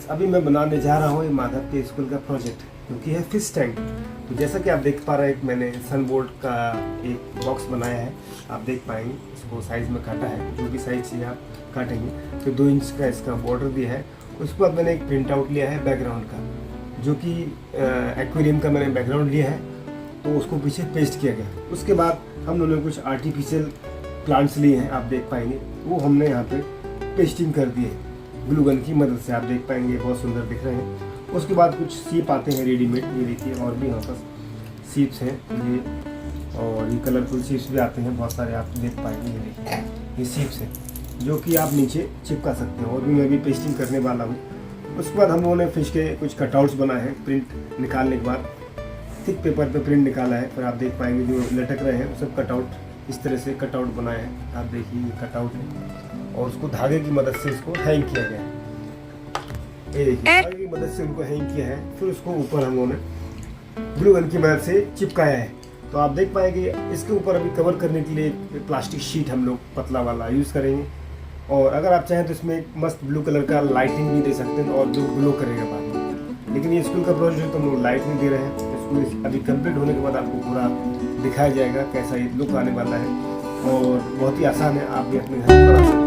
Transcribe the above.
अभी मैं बनाने जा रहा हूँ माधव के स्कूल का प्रोजेक्ट, क्योंकि है फिश टैंक। तो जैसा कि आप देख पा रहे हैं, मैंने सन बोर्ड का एक बॉक्स बनाया है, आप देख पाएंगे। इसको साइज़ में काटा है, जो भी साइज चाहिए आप काटेंगे। तो 2 इंच का इसका बॉर्डर दिया है। उसके बाद मैंने एक प्रिंट आउट लिया है बैकग्राउंड का, जो कि एक्वेरियम का मैंने बैकग्राउंड लिया है, तो उसको पीछे पेस्ट किया गया। उसके बाद हम लोगों ने कुछ आर्टिफिशियल प्लांट्स लिए हैं, आप देख पाएंगे, वो हमने यहाँ पे पेस्टिंग कर दिए ग्लू गन की मदद से, आप देख पाएंगे, बहुत सुंदर दिख रहे हैं। उसके बाद कुछ सीप आते हैं रेडीमेड, ये देखिए, और भी यहाँ पर सीप्स हैं ये, और ये कलरफुल सीप्स भी आते हैं बहुत सारे, आप देख पाएंगे। ये देखिए, ये सीप्स हैं जो कि आप नीचे चिपका सकते हैं, और भी मैं भी पेस्टिंग करने वाला हूँ। उसके बाद हम लोगों ने फिश के कुछ कटआउट्स बनाए हैं, प्रिंट निकालने के बाद थिक पेपर पे प्रिंट निकाला है। फिर आप देख पाएंगे जो लटक रहे हैं सब कटआउट, इस तरह से कटआउट बनाए हैं, आप देखिए ये कटआउट है, और उसको धागे की मदद से इसको हैंग किया गया है। ये देखिए, धागे की मदद से उनको हैंग किया है। फिर उसको ऊपर हम लोगों ने ग्लू गन की मदद से चिपकाया है। तो आप देख पाएंगे इसके ऊपर अभी कवर करने के लिए प्लास्टिक शीट हम लोग पतला वाला यूज़ करेंगे, और अगर आप चाहें तो इसमें एक मस्त ब्लू कलर का लाइटिंग भी दे सकते हैं, और जो ग्लो करेगा बाद में। लेकिन ये स्कूल का प्रोजेक्ट है तो हम लोग लाइट नहीं दे रहे हैं। इसको अभी कंप्लीट होने के बाद आपको पूरा दिखाया जाएगा कैसा ये लुक आने वाला है, और बहुत ही आसान है, आप भी अपने घर पर